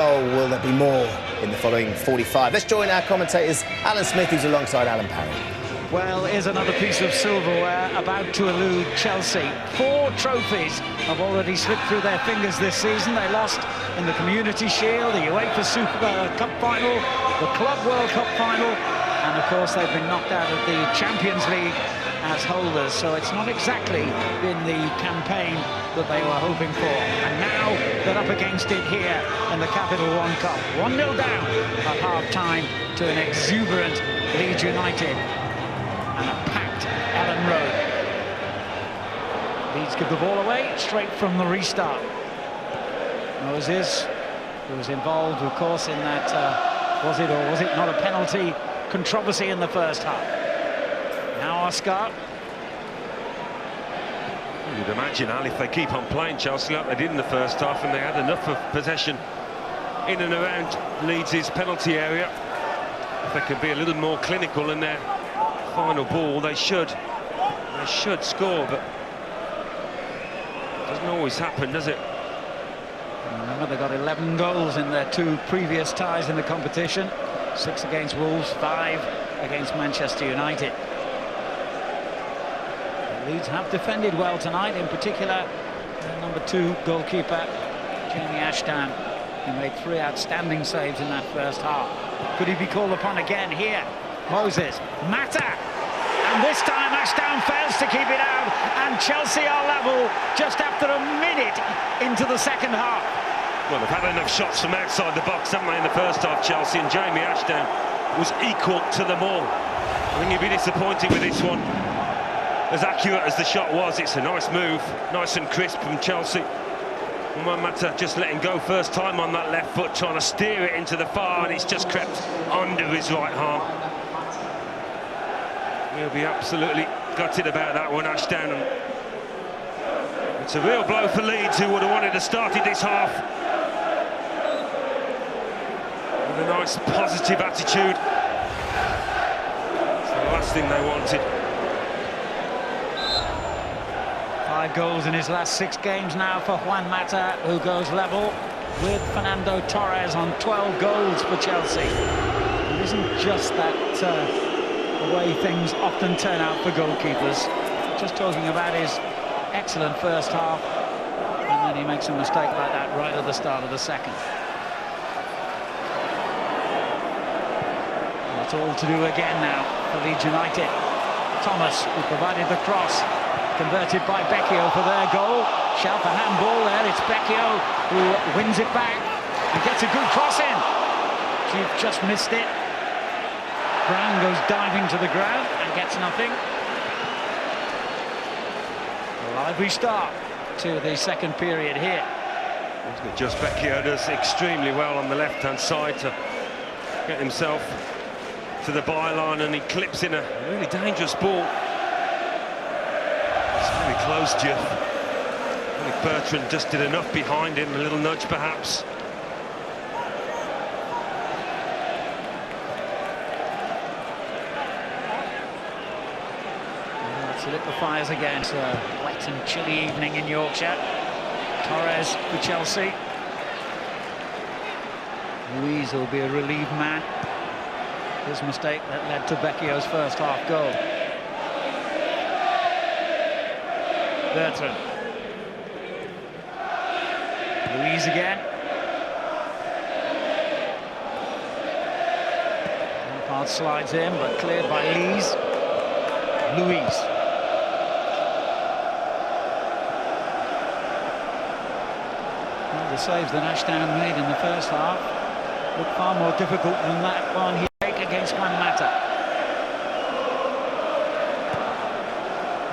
Oh, will there be more in the following 45? Let's join our commentators, Alan Smith, who's alongside Alan Parry. Well, here's another piece of silverware about to elude Chelsea. 4 trophies have already slipped through their fingers this season. They lost in the Community Shield, the UEFA Super Cup final, the Club World Cup final, and of course they've been knocked out of the Champions League as holders. So it's not exactly been the campaign that they were hoping for. And now they're up against it here in the Capital One Cup. 1-0 down at half-time to an exuberant Leeds United. And a packed Ellen Road. Leeds give the ball away straight from the restart. Moses, who was involved, of course, in that, was it or was it not a penalty controversy in the first half. Now Oscar. You'd imagine, Al, if they keep on playing Chelsea like they did in the first half and they had enough of possession in and around Leeds' penalty area, if they could be a little more clinical in their final ball, they should score, but it doesn't always happen, does it? Remember, they got 11 goals in their 2 previous ties in the competition. 6 against Wolves, 5 against Manchester United. The Leeds have defended well tonight, in particular their number 2 goalkeeper, Jamie Ashdown, who made 3 outstanding saves in that first half. Could he be called upon again here? Moses, Mata, and this time Ashdown fails to keep it out, and Chelsea are level just after a minute into the second half. Well, they've had enough shots from outside the box, haven't they, in the first half, Chelsea, and Jamie Ashdown was equal to them all. I think you'd be disappointed with this one. As accurate as the shot was, it's a nice move, nice and crisp from Chelsea. And Mata just letting go first time on that left foot, trying to steer it into the far, and it's just crept under his right arm. He'll be absolutely gutted about that one, Ashdown. It's a real blow for Leeds, who would have wanted to start this half with a nice positive attitude. It's the last thing they wanted. 5 goals in his last 6 games now for Juan Mata, who goes level with Fernando Torres on 12 goals for Chelsea. It isn't just that the way things often turn out for goalkeepers. Just talking about his excellent first half, and then he makes a mistake like that right at the start of the second. And it's all to do again now for Leeds United. Thomas, who provided the cross, converted by Becchio for their goal. Shout for handball there. It's Becchio who wins it back and gets a good cross in. You've just missed it. Brown goes diving to the ground and gets nothing. A lively start to the second period here. Just Becchio does extremely well on the left-hand side to get himself to the byline, and he clips in a really dangerous ball. It's really close, Jeff. I think Bertrand just did enough behind him, a little nudge perhaps. To lit the fires again. It's a wet and chilly evening in Yorkshire. Torres for Chelsea. Luiz will be a relieved man. His mistake that led to Becchio's first half goal. Bertrand. Luiz again. Lampard slides in, but cleared by Lees. Luiz. The saves that Ashdown made in the first half look far more difficult than that one he made against Juan Mata.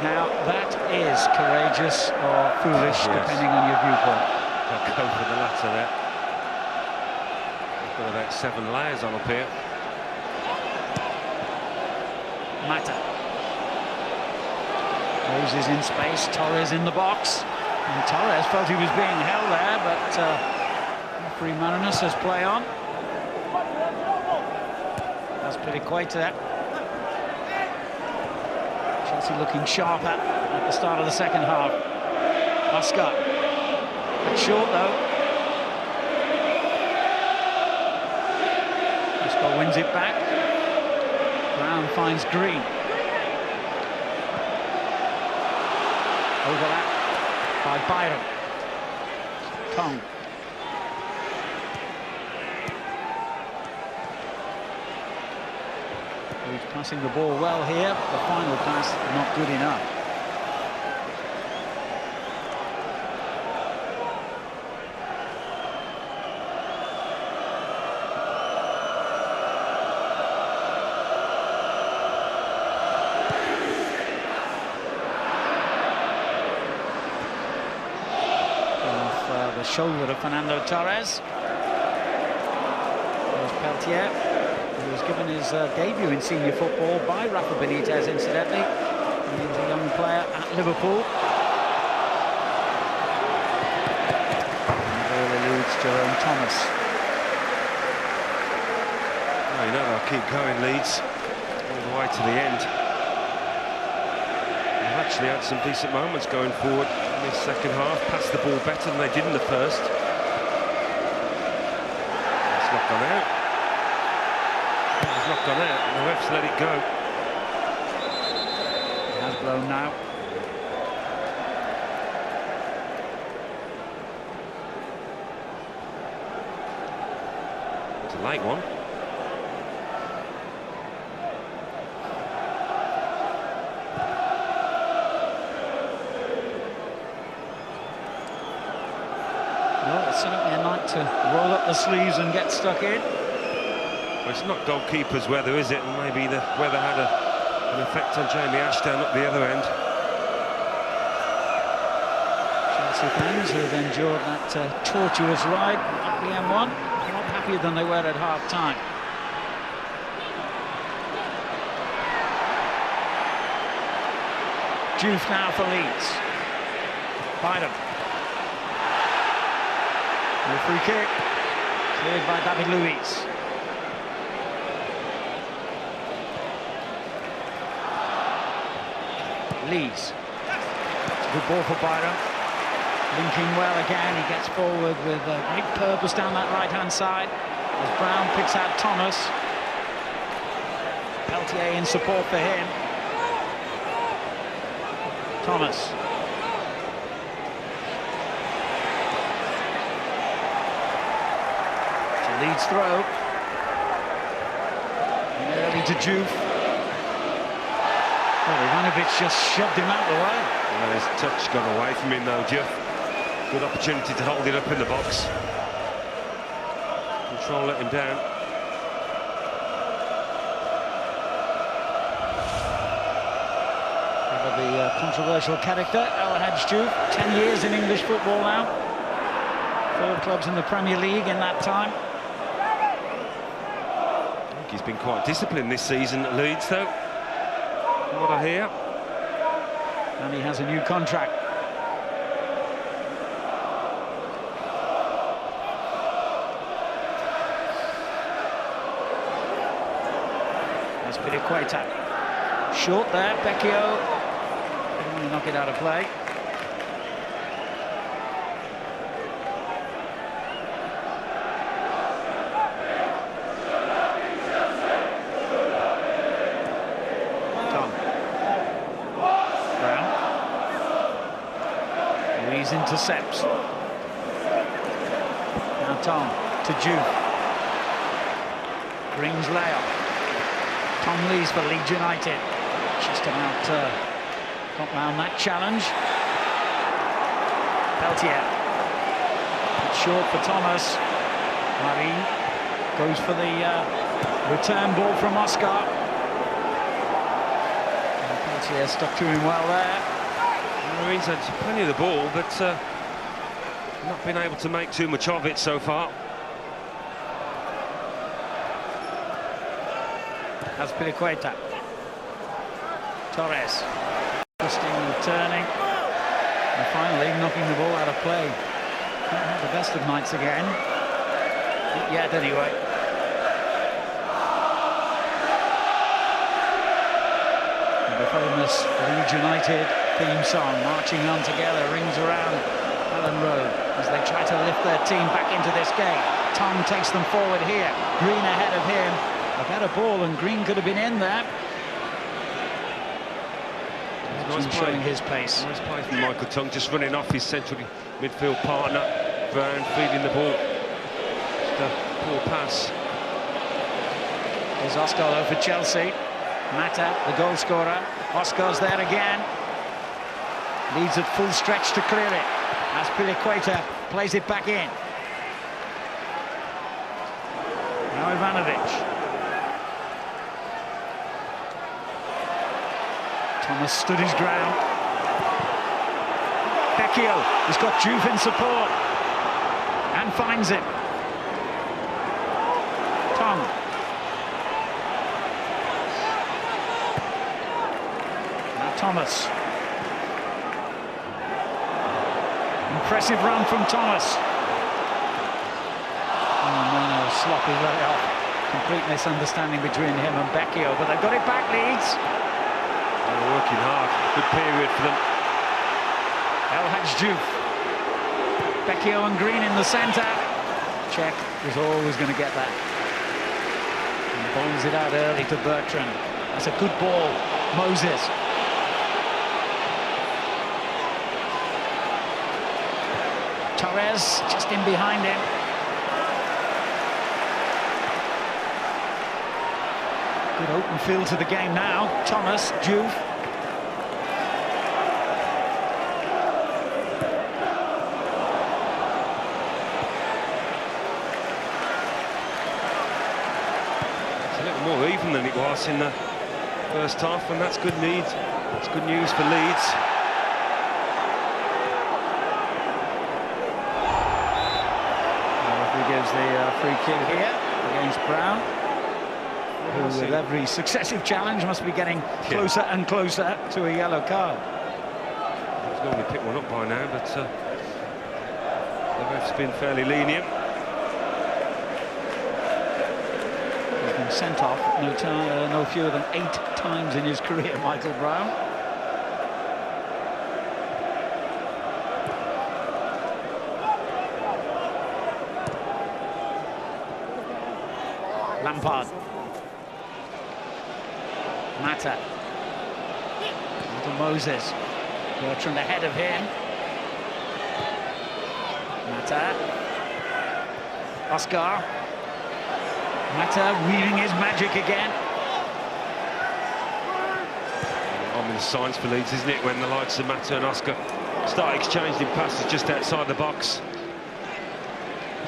Now that is courageous or foolish, yes, depending on your viewpoint. I'll go for the latter there. We've got about 7 layers on up here. Mata. Moses in space, Torres in the box. And Torres felt he was being held there, but referee Marinus says play on. That's Piliqueta. Chelsea looking sharper at the start of the second half. Oscar. It's short though. Scott wins it back. Brown finds Green. Overlap by Byron. Kong. He's passing the ball well here. The final pass not good enough. The shoulder of Fernando Torres. There's Peltier, who was given his debut in senior football by Rafa Benitez, incidentally. And he was a young player at Liverpool. And the ball eludes Jerome Thomas. Oh, you know they'll keep going, Leeds, all the way to the end. They've actually had some decent moments going forward in this second half, passed the ball better than they did in the first. It's not gone out. It's not gone out, and the ref's let it go. It has blown now. It's a late one. Well, it's certainly a night to roll up the sleeves and get stuck in. Well, it's not goalkeeper's weather, is it? And maybe the weather had an effect on Jamie Ashdown up the other end. Chelsea fans who have endured that tortuous ride up the M1, a lot happier than they were at half-time. Juve now for Leeds. Byron. No free kick. Cleared by David Luiz. Leeds. It's a good ball for Byron. Linking well again. He gets forward with great purpose down that right-hand side. As Brown picks out Thomas. Peltier in support for him. Thomas. Leeds throw. Early to Juve. Well, Ivanovic just shoved him out the way. Well, his touch got away from him though, Juve. Good opportunity to hold it up in the box. Control let him down. The controversial character, El Hadj Juve, 10 years in English football now. 4 clubs in the Premier League in that time. He's been quite disciplined this season at Leeds, though. What I hear. And he has a new contract. That's Piliqueta. Short there, Becchio. Didn't want to knock it out of play. Intercepts. Now Tom to Juve. Brings layoff. Tom Lees for Leeds United. Just about got round that challenge. Peltier. It's short for Thomas. Marin goes for the return ball from Oscar. And Peltier stuck to him well there. Marine's had plenty of the ball, but not been able to make too much of it so far. Has Piliqueta. Torres. Twisting and turning. And finally knocking the ball out of play. Can't have the best of nights again. Not yet, anyway. And the famous Leeds United theme song, Marching On Together, rings around Allen Road as they try to lift their team back into this game. Tom takes them forward here. Green ahead of him. A better ball, and Green could have been in there. Nice showing his pace. Nice play from Michael Tongue, just running off his central midfield partner. Brown feeding the ball. Just a poor pass. Here's Oscar for Chelsea. Mata, the goal scorer. Oscar's there again. Leeds at full stretch to clear it. As Piliqueta plays it back in. Now Ivanovic. Thomas stood his ground. Becchio has got Juve in support and finds it. Tom. Now Thomas. Impressive run from Thomas. Oh no, sloppy layoff. Complete misunderstanding between him and Becchio, but they've got it back, Leeds. They're working hard. Good period for them. El Hadj. Becchio and Green in the centre. Czech was always going to get that. And bowls it out early to Bertrand. That's a good ball. Moses. Torres just in behind him. Good open field to the game now. Thomas, Juve. It's a little more even than it was in the first half, and that's good news. That's good news for Leeds. He gives the free kick here against Brown, who with every successive challenge must be getting closer and closer to a yellow card. He's normally picked one up by now, but the ref's been fairly lenient. He's been sent off no fewer than 8 times in his career, Michael Brown. Lampard. Mata. To Moses. Bertrand ahead of him. Mata. Oscar. Mata weaving his magic again. Ominous signs for Leeds, isn't it, when the likes of Mata and Oscar start exchanging passes just outside the box.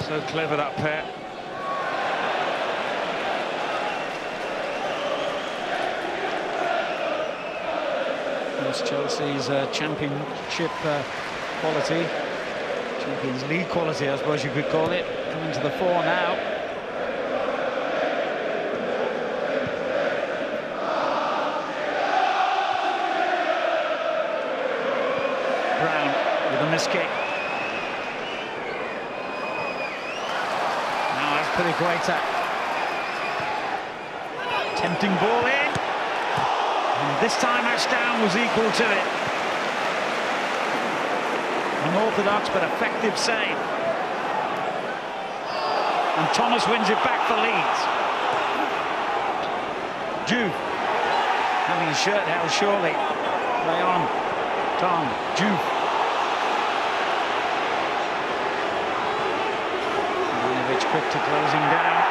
So clever, that pair. Chelsea's championship quality, Champions League quality, I suppose you could call it, coming to the fore now. Brown with a missed kick. Now that's Piliqueta. Tempting ball in. And this time Ashdown was equal to it. Unorthodox but effective save. And Thomas wins it back for Leeds. Juve having his shirt held surely. Play on. Tom, Juve. Ivanovic quick to close him down.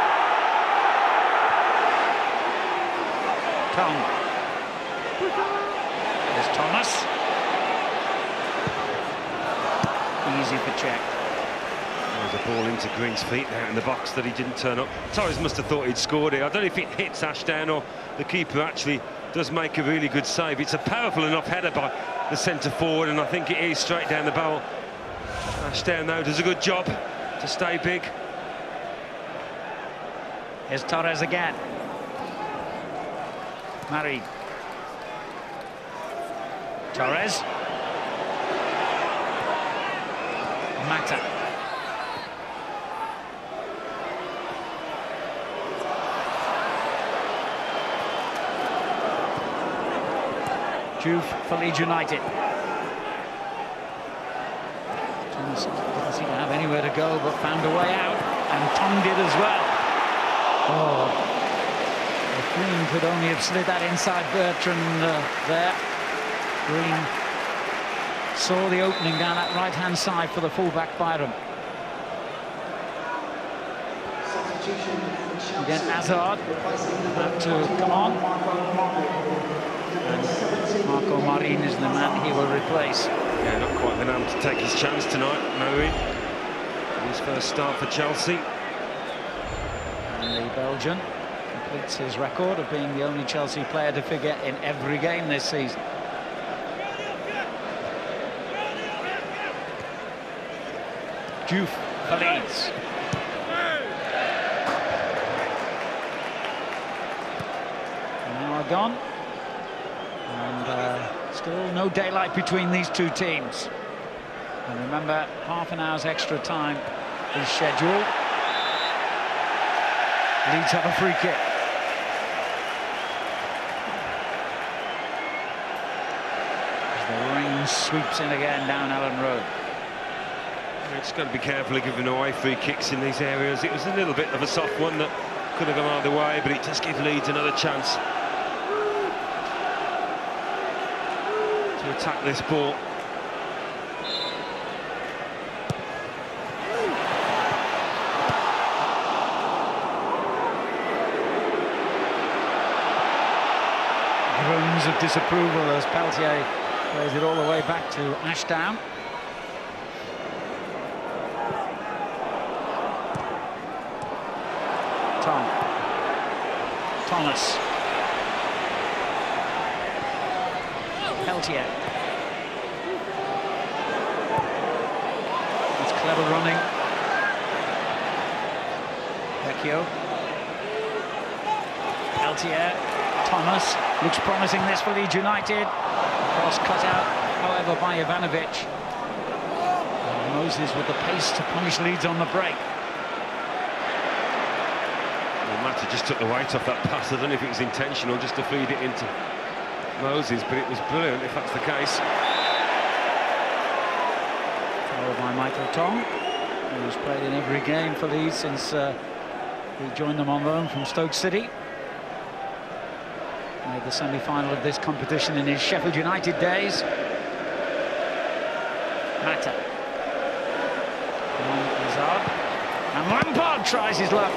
Tom. There's Thomas. Easy for Czech. There's a ball into Green's feet out in the box that he didn't turn up. Torres must have thought he'd scored it. I don't know if it hits Ashdown or the keeper actually does make a really good save. It's a powerful enough header by the centre forward, and I think it is straight down the barrel. Ashdown, though, does a good job to stay big. Here's Torres again. Married. Torres. Mata. Juve for Leeds United. Thomas didn't seem to have anywhere to go, but found a way out. And Tong did as well. Oh, Green could only have slid that inside Bertrand there. Green saw the opening down that right-hand side for the fullback Byram. Again, Hazard about to come on. And Marco Marin is the man he will replace. Yeah, not quite been able to take his chance tonight, Marin. His first start for Chelsea. And the Belgian completes his record of being the only Chelsea player to figure in every game this season. Diouf for Leeds. An hour gone. And still no daylight between these two teams. And remember, half an hour's extra time is scheduled. Leeds have a free kick. As the rain sweeps in again down Ellen Road. It's got to be careful of giving away free kicks in these areas. It was a little bit of a soft one that could have gone either way, but it does give Leeds another chance to attack this ball. Groans of disapproval as Peltier plays it all the way back to Ashdown. Thomas. Peltier. It's clever running. Vecchio. Peltier. Thomas. Looks promising this for Leeds United. Cross cut out, however, by Ivanovic. And Moses with the pace to punish Leeds on the break. Mata just took the weight off that pass. I don't know if it was intentional just to feed it into Moses, but it was brilliant if that's the case. Followed by Michael Tong, who's played in every game for Leeds since he joined them on loan from Stoke City. Made the semi-final of this competition in his Sheffield United days. Mata. Hazard. And Lampard tries his luck.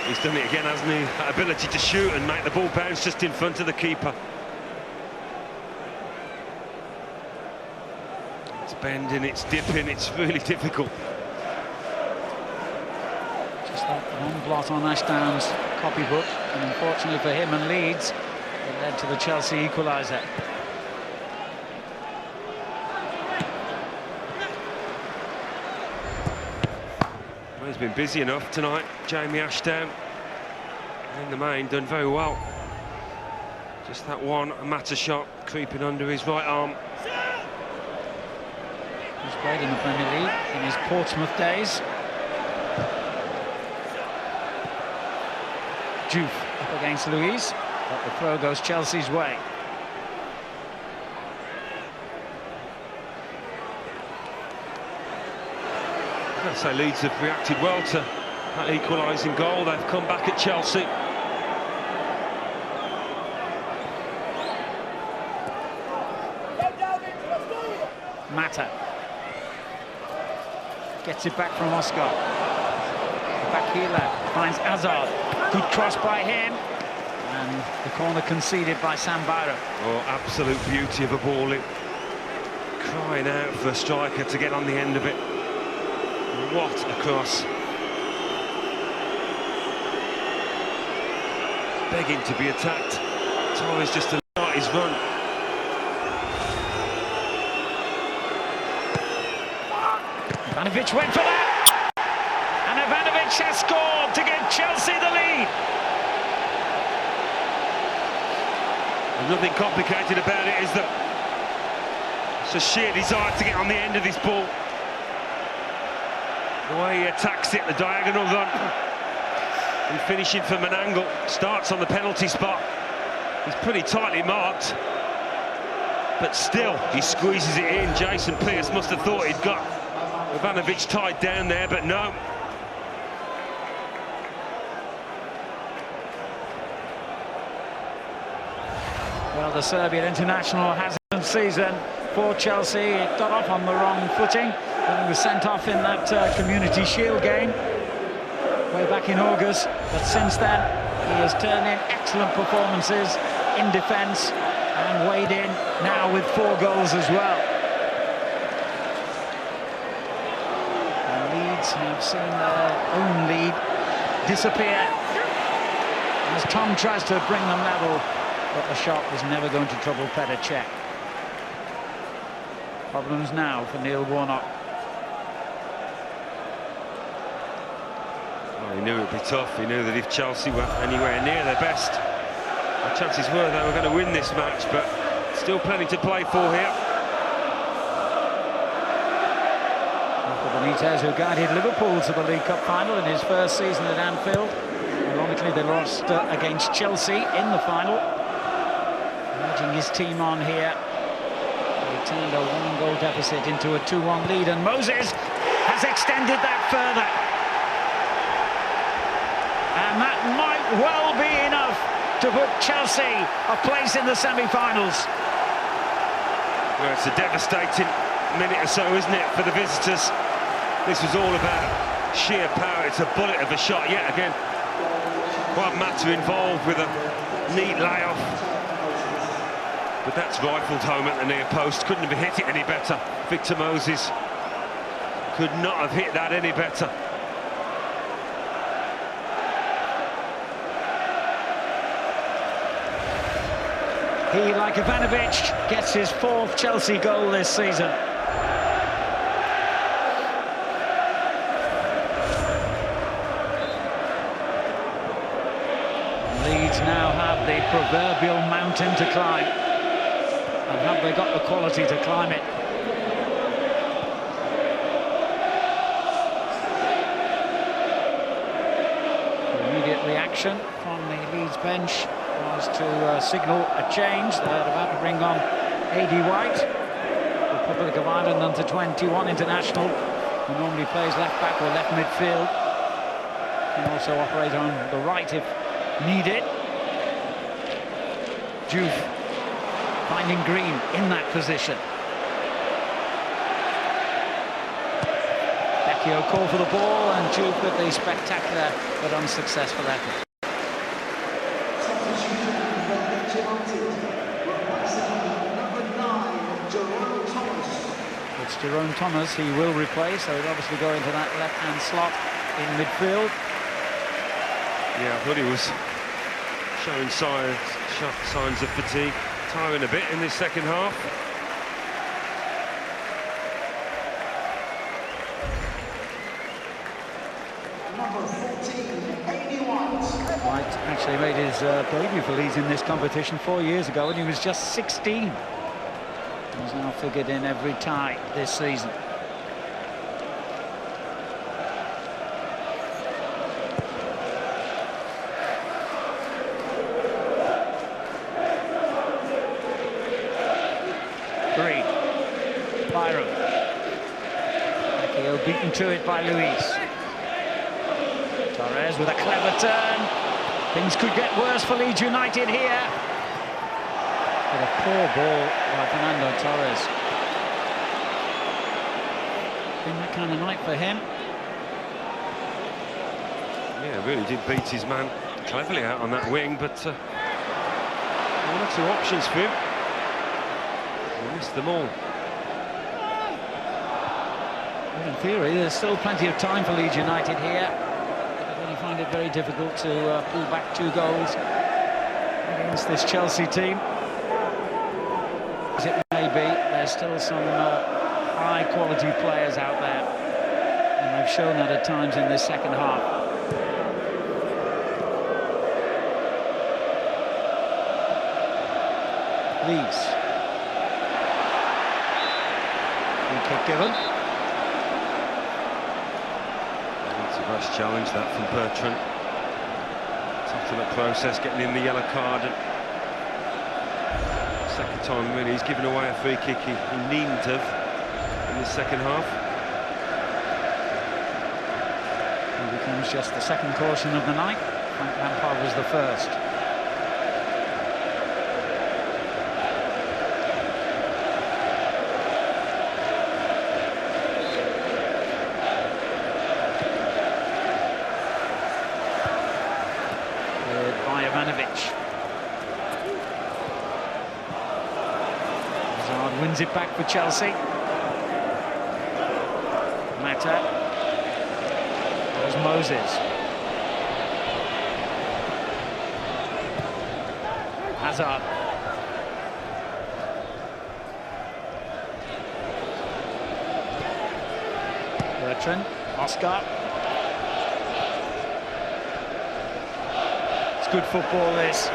He's done it again, hasn't he? That ability to shoot and make the ball bounce just in front of the keeper. It's bending, it's dipping, it's really difficult. Just that one blot on Ashdown's copybook, and unfortunately for him and Leeds, it led to the Chelsea equaliser. Well, he's been busy enough tonight, Jamie Ashdown. In the main, done very well. Just that one Mata shot creeping under his right arm. He's played in the Premier League in his Portsmouth days. Diouf up against Luiz, but the throw goes Chelsea's way. I've got to say Leeds have reacted well to that equalising goal. They've come back at Chelsea. Mata gets it back from Oscar. Back here, finds Hazard. Good cross by him. And the corner conceded by Sam Byram. Oh, absolute beauty of a ball. It crying out for a striker to get on the end of it. What a cross. Begging to be attacked. Torres just to start his run. Ivanovic went for that! And Ivanovic has scored to give Chelsea the lead! And nothing complicated about it, is that it's a sheer desire to get on the end of this ball. The way he attacks it, the diagonal run, and finishing from an angle, starts on the penalty spot. He's pretty tightly marked, but still he squeezes it in. Jason Pearce must have thought he'd got Ivanovic tied down there, but no. Well, the Serbian international has a season for Chelsea. It got off on the wrong footing when he was sent off in that Community Shield game way back in August. But since then, he has turned in excellent performances in defence and weighed in now with 4 goals as well. And Leeds have seen their own lead disappear as Tom tries to bring them level, but the shot was never going to trouble Petr Cech. Problems now for Neil Warnock. Well, he knew it would be tough. He knew that if Chelsea were anywhere near their best, the chances were they were going to win this match, but still plenty to play for here. Benitez, who guided Liverpool to the League Cup final in his first season at Anfield. Ironically, they lost against Chelsea in the final. Urging his team on here. They turned a 1-goal deficit into a 2-1 lead, and Moses has extended that further. And that might well be enough to put Chelsea a place in the semi-finals. Well, it's a devastating minute or so, isn't it, for the visitors? This was all about sheer power. It's a bullet of a shot yet again. Quite Mata involved with a neat layoff. But that's rifled home at the near post. Couldn't have hit it any better. Victor Moses could not have hit that any better. He, like Ivanovic, gets his 4th Chelsea goal this season. Leeds now have the proverbial mountain to climb. And have they got the quality to climb it? The immediate reaction from the Leeds bench was to signal a change. They're about to bring on A.D. White, Republic of Ireland under-21 international, who normally plays left-back or left midfield. Can also operate on the right if needed. Juve finding Green in that position. Becchio called for the ball, and Juve with the spectacular but unsuccessful effort. It's Jerome Thomas he will replace, so he'll obviously go into that left-hand slot in midfield. Yeah, I thought he was showing signs of fatigue, tiring a bit in this second half. Number 14, 81. White actually made his debut for Leeds in this competition 4 years ago, and he was just 16. He's now figured in every tie this season. Green, Byron, Becchio beaten to it by Luis. Torres with a clever turn. Things could get worse for Leeds United here. But a poor ball by Fernando Torres. Been that kind of night for him. Yeah, really did beat his man cleverly out on that wing, but one or two options for him. He missed them all. Well, in theory, there's still plenty of time for Leeds United here. But they find it very difficult to pull back 2 goals against this Chelsea team. As it may be, there's still some high-quality players out there, and they've shown that at times in this second half. Leeds. Free kick given. It's a nice challenge that from Bertrand. Tough the process, getting in the yellow card. And second time really he's given away a free kick he needn't have in the second half. becomes just the second caution of the night. Frank Lampard was the first. Hazard wins it back for Chelsea. Mata. There's Moses. Hazard. Bertrand. Oscar. It's good football, this.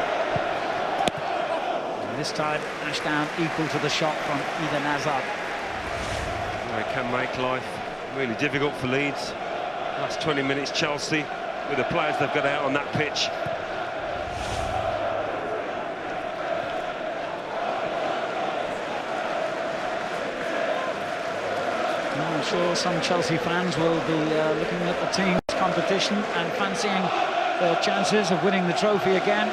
And this time, Ashdown equal to the shot from Eden Hazard. They can make life really difficult for Leeds. Last 20 minutes, Chelsea, with the players they've got out on that pitch. I'm sure some Chelsea fans will be looking at the team's competition and fancying their chances of winning the trophy again.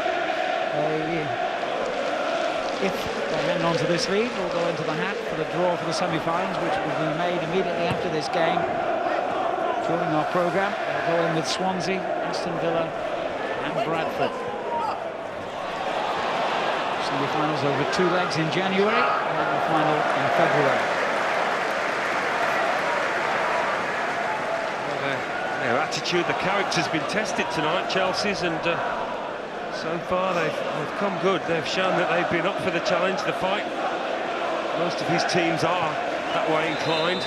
If they hang on to this lead, we'll go into the hat for the draw for the semi-finals, which will be made immediately after this game. During our programme, we'll go in with Swansea, Aston Villa and Bradford. Semi-finals over 2 legs in January and the final in February. Their attitude, the character's been tested tonight, Chelsea's, and so far they've come good. They've shown that they've been up for the challenge, the fight. Most of his teams are that way inclined.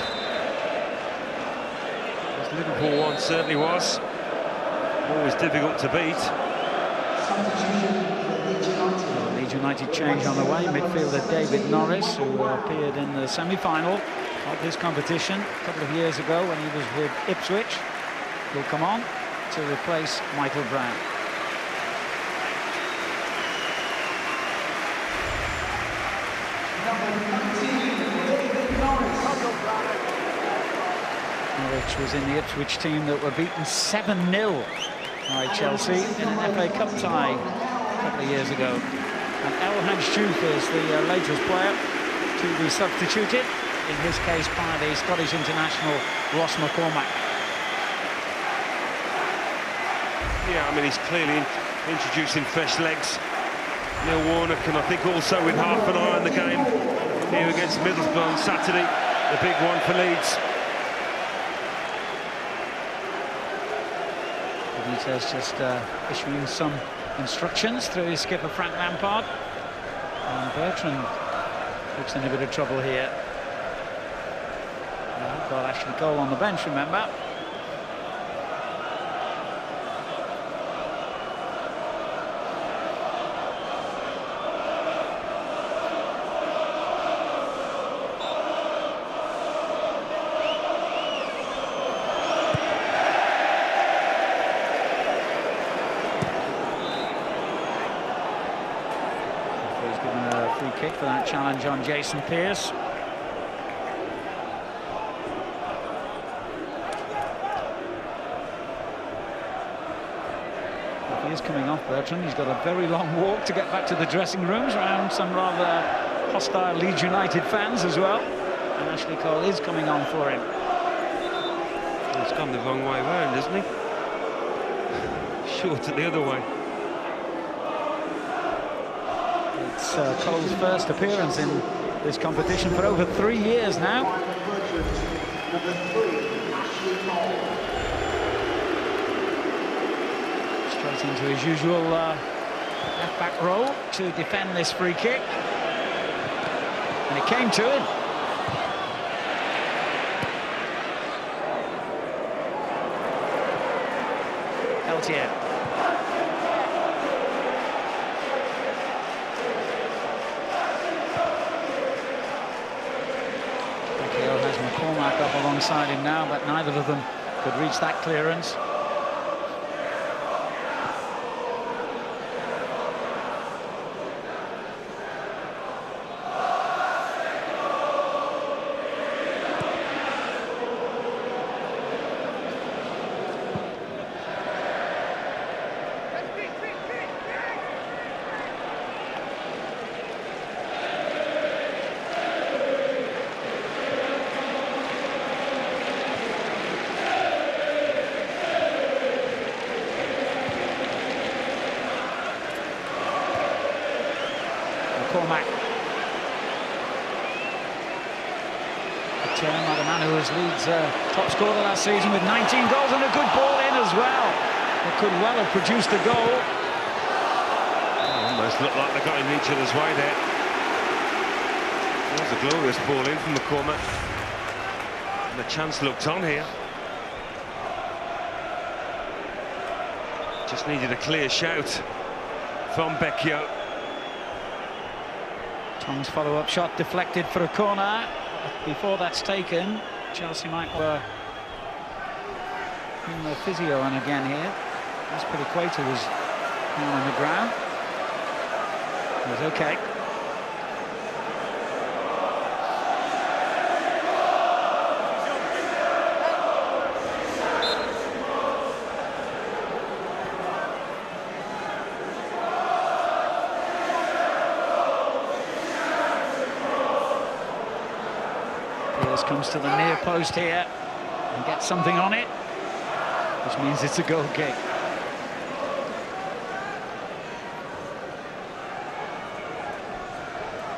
As Liverpool one certainly was. Always difficult to beat. Leeds United change on the way. Midfielder David Norris, who appeared in the semi-final of this competition a couple of years ago when he was with Ipswich, will come on to replace Michael Brown. Norwich was in the Ipswich team that were beaten 7-0 by Chelsea in an FA Cup tie a couple of years ago. And El Hadj Diouf is the latest player to be substituted, in his case by the Scottish international Ross McCormack. Yeah, I mean, he's clearly introducing fresh legs. Neil Warnock, and I think also with half an eye on the game here against Middlesbrough on Saturday, the big one for Leeds. Benitez just issuing some instructions through his skipper Frank Lampard. And Bertrand looks in a bit of trouble here. Got Ashley Cole on the bench, remember. Kick for that challenge on Jason Pearce. He is coming off, Bertrand. He's got a very long walk to get back to the dressing rooms around some rather hostile Leeds United fans as well. And Ashley Cole is coming on for him. He's gone the wrong way round, isn't he? Short at the other way. It's Cole's first appearance in this competition for over 3 years now. Straight into his usual left-back role to defend this free kick. And it came to him. Peltier. McCormack up alongside him now, but neither of them could reach that clearance. McCormack. The man who was Leeds' top scorer last season with 19 goals and a good ball in as well. It could well have produced a goal. Almost looked like they got in each other's way there. That was a glorious ball in from McCormack. And the chance looked on here. Just needed a clear shout from Becchio. Tom's follow-up shot deflected for a corner. Before that's taken, Chelsea might were in the physio on again here. Aspilicueta was down on the ground. It was okay. Comes to the near post here and gets something on it, which means it's a goal kick.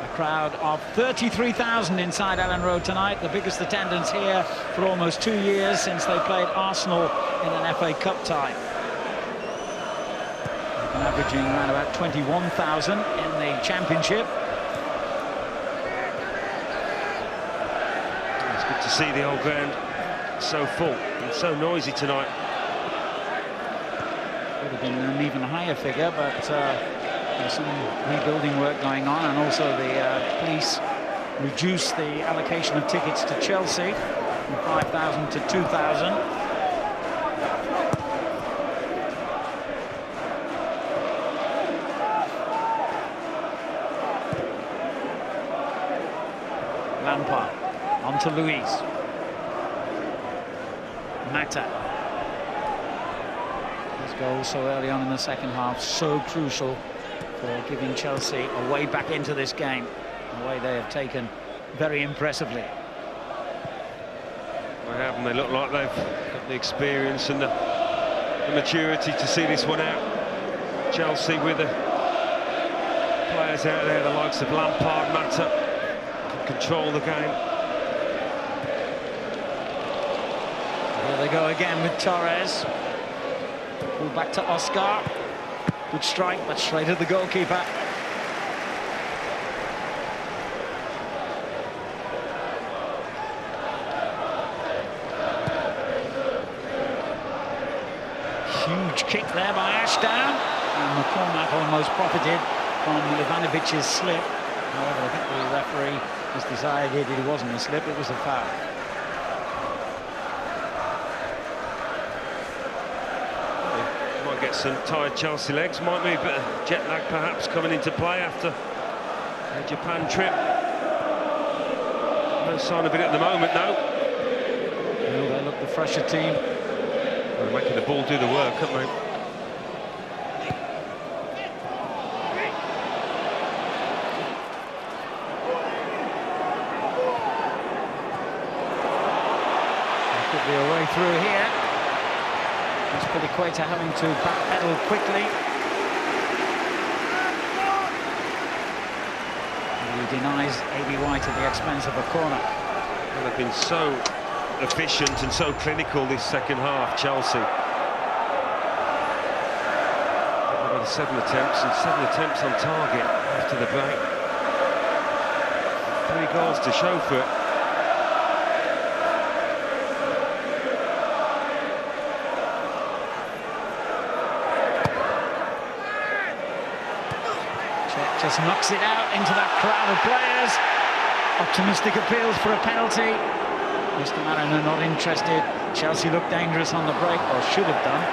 A crowd of 33,000 inside Ellen Road tonight, the biggest attendance here for almost 2 years since they played Arsenal in an FA Cup tie. They've been averaging around about 21,000 in the Championship. To see the old ground so full and so noisy tonight. Would have been an even higher figure, but there's some rebuilding work going on, and also the police reduced the allocation of tickets to Chelsea from 5,000 to 2,000. Lampard. On to Luiz. Mata. His goal so early on in the second half, so crucial for giving Chelsea a way back into this game. The way they have taken very impressively. They have, and they look like they've got the experience and the maturity to see this one out. Chelsea with the players out there, the likes of Lampard, Mata, can control the game. Here they go again with Torres. Pull back to Oscar. Good strike, but straight at the goalkeeper. Huge kick there by Ashdown. And McCormack almost profited from Ivanovic's slip. However, I think the referee has decided it wasn't a slip, it was a foul. Get some tired Chelsea legs, might be a bit of jet lag perhaps coming into play after a Japan trip. No sign of it at the moment, though. No, they look the fresher team. They're making the ball do the work, aren't they? There could be a way through here. Aspilicueta having to backpedal quickly. And he denies A.B. White at the expense of a corner. Well, they've been so efficient and so clinical this second half, Chelsea. They've got 7 attempts and 7 attempts on target after the break. 3 goals to show for it. Just knocks it out into that crowd of players. Optimistic appeals for a penalty. Mr. Mariner not interested. Chelsea looked dangerous on the break, or should have done,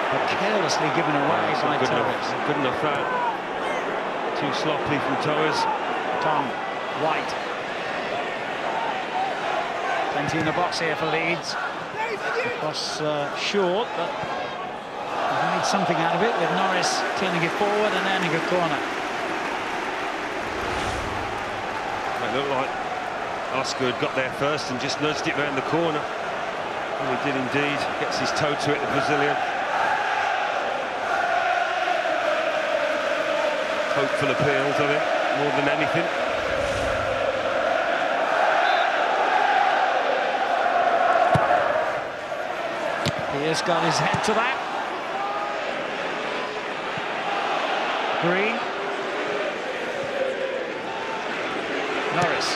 but carelessly given away by Torres. Good enough foul. Too sloppy from Torres. Tom, White. Plenty in the box here for Leeds. The cross short, but they've made something out of it with Norris turning it forward and earning a corner. It looked like Oscar had got there first and just nudged it round the corner. And he did indeed. Gets his toe to it, the Brazilian. Hopeful appeal, does it? more than anything. He's got his head to that. Green. Norris.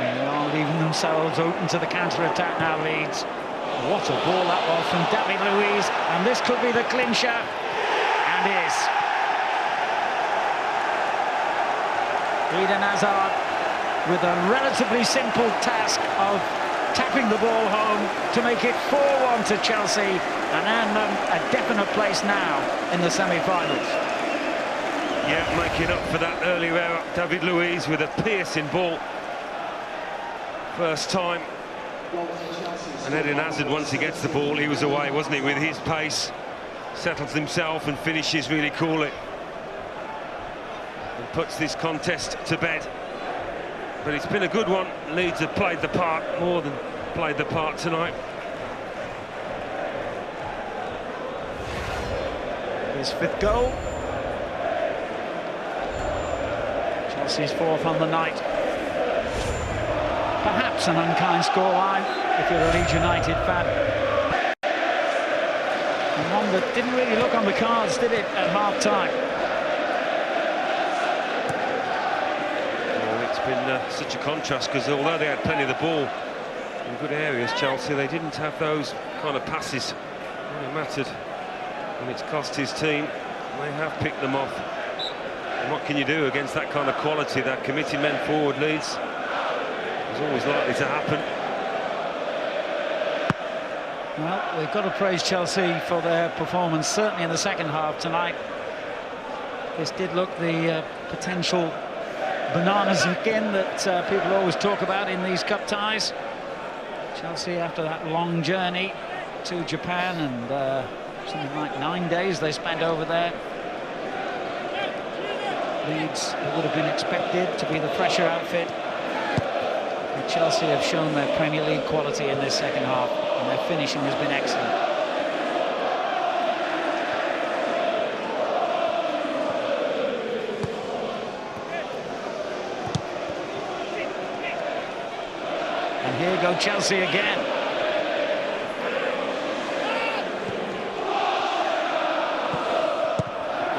And they are leaving themselves open to the counter-attack now, Leeds. What a ball that was from David Luiz, and this could be the clincher, and is. Eden Hazard with a relatively simple task of tapping the ball home to make it 4-1 to Chelsea and earn them a definite place now in the semi-finals. Yeah, making up for that earlier error, David Luiz with a piercing ball. First time. And Eden Hazard, once he gets the ball, he was away, wasn't he, with his pace. Settles himself and finishes really coolly. And puts this contest to bed. But it's been a good one. Leeds have played the part, more than played the part tonight. His 5th goal. Chelsea's 4th on the night. Perhaps an unkind scoreline if you're a Leeds United fan. And one that didn't really look on the cards, did it, at half-time? Well, it's been such a contrast, because although they had plenty of the ball in good areas, Chelsea, they didn't have those kind of passes when it mattered. And it's cost his team. They have picked them off. And what can you do against that kind of quality, that committed men forward, Leeds? It's always likely to happen. Well, we've got to praise Chelsea for their performance, certainly in the second half tonight. This did look the potential bananas again that people always talk about in these cup ties. Chelsea, after that long journey to Japan and something like 9 days they spent over there. Leeds would have been expected to be the fresher outfit. And Chelsea have shown their Premier League quality in this second half, and their finishing has been excellent. And here go Chelsea again.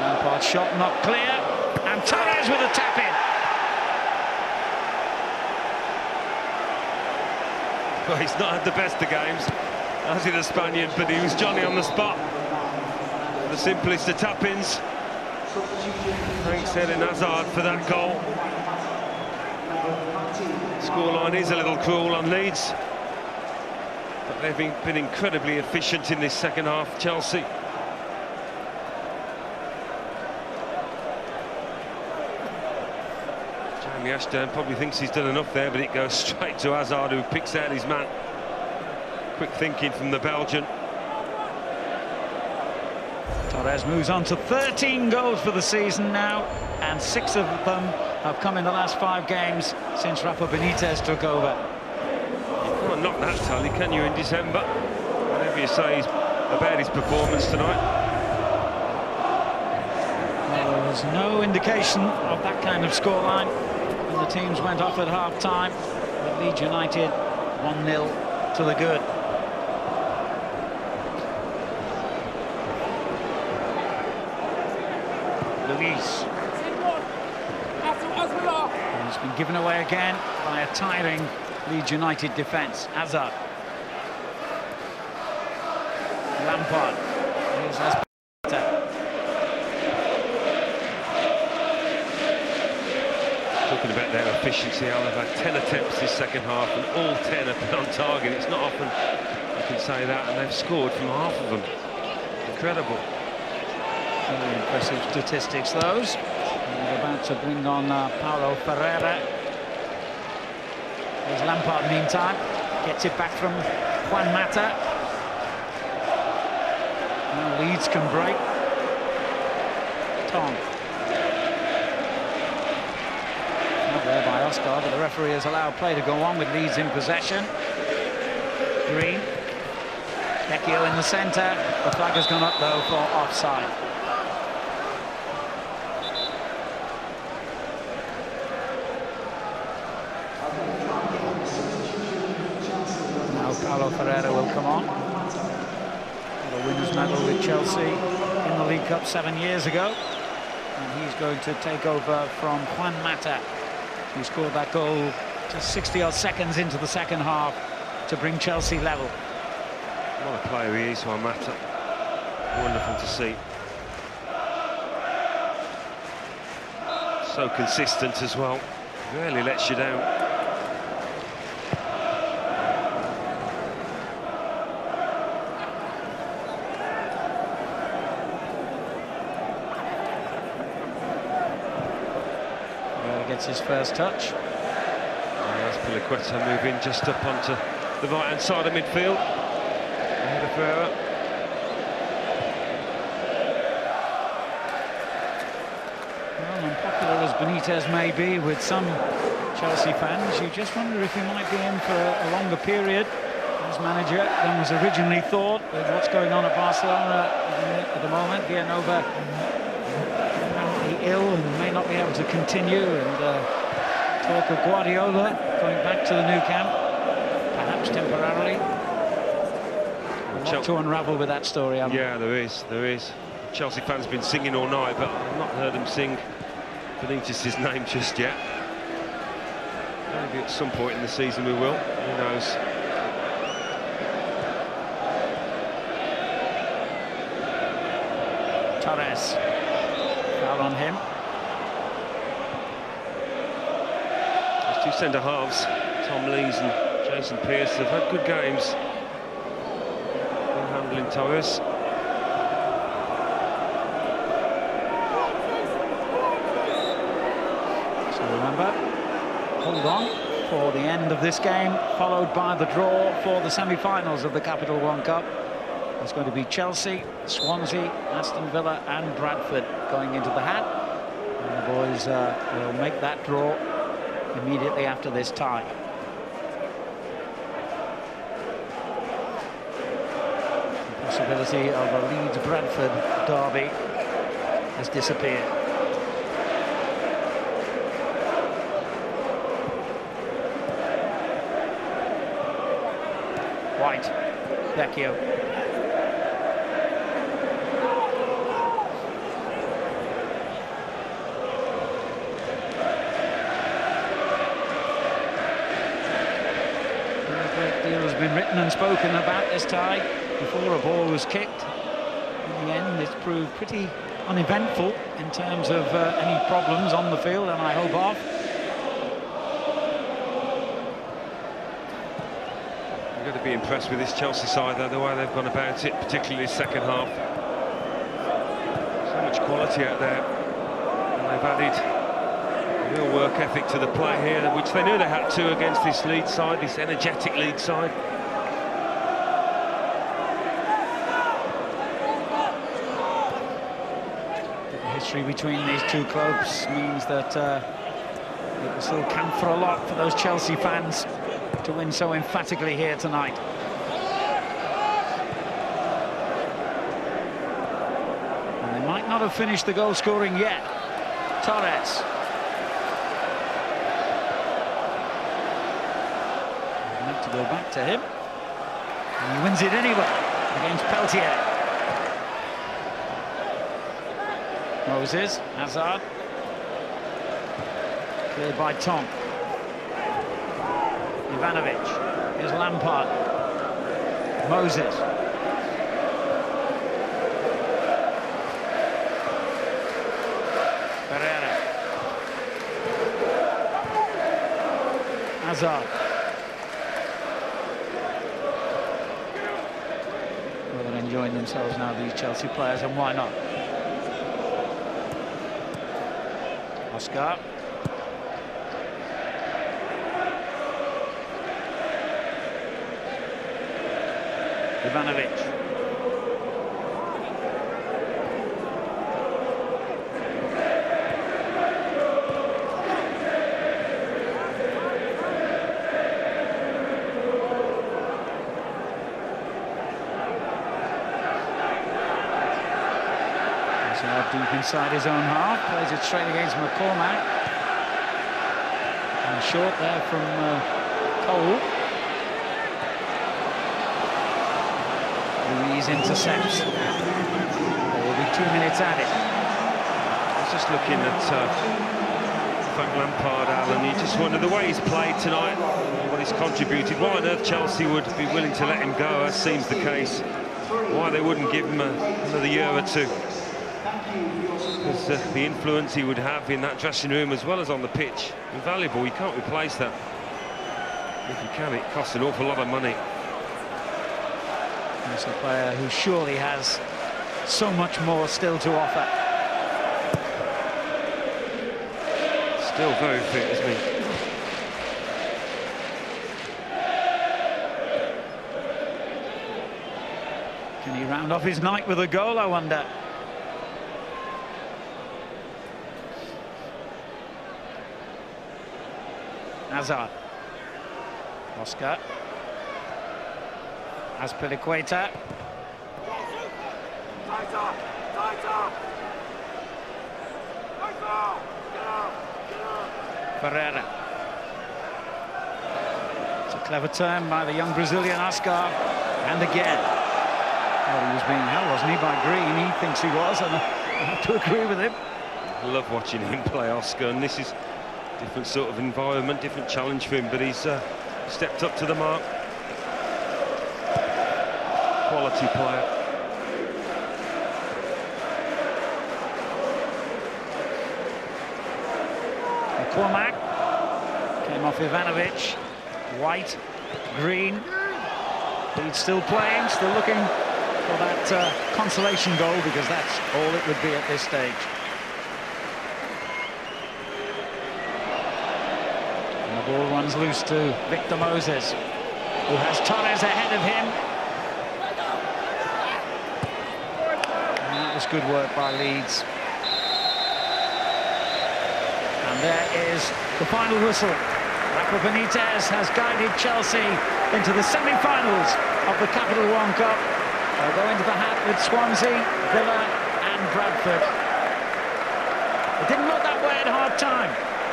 Lampard's shot not clear, and Torres with a tap-in. Well, he's not had the best of games, has he, the Spaniard, but he was Johnny on the spot. The simplest of tap-ins. Thanks, Eden Hazard, for that goal. Scoreline is a little cruel on Leeds, but they've been incredibly efficient in this second half, Chelsea. Ashton probably thinks he's done enough there, but it goes straight to Hazard, who picks out his man. Quick thinking from the Belgian. Torres moves on to 13 goals for the season now, and 6 of them have come in the last 5 games since Rafa Benitez took over. You can't knock that tally, can you, in December? Whatever you say about his performance tonight. Well, there was no indication of that kind of scoreline. The teams went off at half-time, with Leeds United 1-0 to the good. Luiz. And he's been given away again by a tiring Leeds United defence. Hazard. Lampard. Here's Hazard. Talking about their efficiency, how they've had 10 attempts this second half, and all 10 have been on target. It's not often you can say that, and they've scored from half of them. Incredible. Very impressive statistics, those. And they're about to bring on Paulo Ferreira. There's Lampard, meantime. Gets it back from Juan Mata. Now Leeds can break. Tom. There by Oscar, but the referee has allowed play to go on with Leeds in possession. Green. Vecchio in the centre. The flag has gone up, though, for offside. The winners' medal with Chelsea in the League Cup 7 years ago. And he's going to take over from Juan Mata, who scored that goal just 60-odd seconds into the second half to bring Chelsea level. What a player he is, Juan Mata. Wonderful to see. So consistent as well. Rarely lets you down. Gets his first touch. That's Piliqueta moving just up onto the right-hand side of midfield. Ahead of Ferreira. Well, unpopular as Benitez may be with some Chelsea fans, you just wonder if he might be in for a longer period as manager than was originally thought, with what's going on at Barcelona at the moment. Villanova ill and may not be able to continue, and talk of Guardiola going back to the Nou Camp, perhaps temporarily. A lot to unravel with that story, Alan. Yeah, there is. Chelsea fans have been singing all night, but I've not heard them sing Benitez's name just yet. Maybe at some point in the season we will, who knows. Torres. Foul on him. Those two centre-halves, Tom Lees and Jason Pearce, have had good games in handling Torres. So remember, hold on for the end of this game, followed by the draw for the semi-finals of the Capital One Cup. It's going to be Chelsea, Swansea, Aston Villa and Bradford going into the hat. And the boys will make that draw immediately after this tie. The possibility of a Leeds-Bradford derby has disappeared. White, Vecchio. Has been written and spoken about this tie before a ball was kicked. In the end, it's proved pretty uneventful in terms of any problems on the field, and I hope off. You've got to be impressed with this Chelsea side, though, the way they've gone about it, particularly this second half. So much quality out there, and they've added real work ethic to the play here, which they knew they had to against this Leeds side, this energetic Leeds side. The history between these two clubs means that it will still count for a lot for those Chelsea fans to win so emphatically here tonight. And they might not have finished the goal scoring yet. Torres. To go back to him, and he wins it anyway against Peltier. Moses, Hazard, cleared by Tom. Ivanovic, here's Lampard. Moses. Pereira. Hazard. Enjoying themselves now, these Chelsea players, and why not? Oscar. Ivanovic. Deep inside his own half, plays it straight against McCormack. And short there from Cole. these intercepts. There will be 2 minutes added. I was just looking at Frank Lampard, Alan. You just wonder the way he's played tonight, what he's contributed. Why on earth Chelsea would be willing to let him go, as seems the case. Why they wouldn't give him another year or two. Because the influence he would have in that dressing room as well as on the pitch, invaluable. You can't replace that. If you can, it costs an awful lot of money. He's a player who surely has so much more still to offer. Still very fit, isn't he? Can he round off his night with a goal, I wonder? Hazard. Oscar. Azpilicueta. Ferreira. It's a clever turn by the young Brazilian Oscar. And again. Well, he was being held, wasn't he, by Green? He thinks he was, and I have to agree with him. I love watching him play, Oscar, and this is a different sort of environment, different challenge for him, but he's stepped up to the mark. Quality player. McCormack came off Ivanovic. White, Green. Leeds still playing, still looking for that consolation goal, because that's all it would be at this stage. And the ball runs loose to Victor Moses, who has Torres ahead of him. And that was good work by Leeds. And there is the final whistle. Rafa Benitez has guided Chelsea into the semi-finals of the Capital One Cup. They'll go into the hat with Swansea, Villa and Bradford. It didn't look that way at half-time.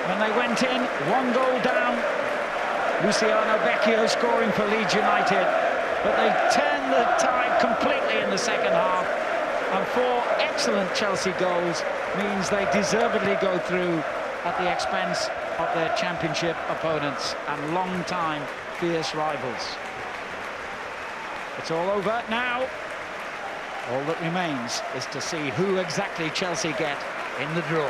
When they went in, 1 goal down. Luciano Vecchio scoring for Leeds United. But they turned the tide completely in the second half. And 4 excellent Chelsea goals means they deservedly go through at the expense of their championship opponents and long-time fierce rivals. It's all over now. All that remains is to see who exactly Chelsea get in the draw.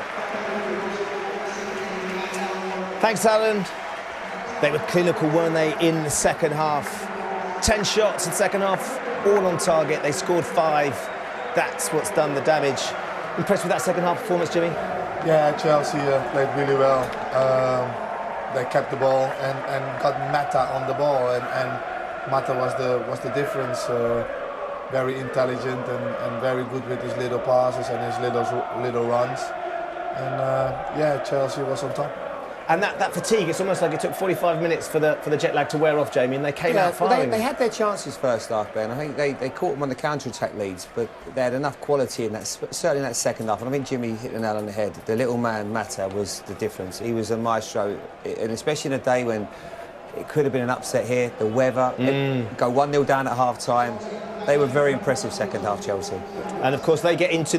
Thanks, Alan. They were clinical, weren't they, in the second half? 10 shots in the second half, all on target. They scored 5. That's what's done the damage. Impressed with that second half performance, Jimmy? Yeah, Chelsea played really well. They kept the ball and got Mata on the ball, and Mata was the difference. Very intelligent and very good with his little passes and his little runs. And yeah, Chelsea was on top. And that fatigue, it's almost like it took 45 minutes for the jet lag to wear off, Jamie, and they came out well, firing. they had their chances first half, Ben. I think they caught them on the counter-attack, Leeds, but they had enough quality in that, certainly in that second half. And I think Jimmy hit the nail on the head. The little man, Mata, was the difference. He was a maestro, and especially in a day when it could have been an upset here, the weather, go 1-0 down at half-time. They were very impressive second half, Chelsea. And, of course, they get into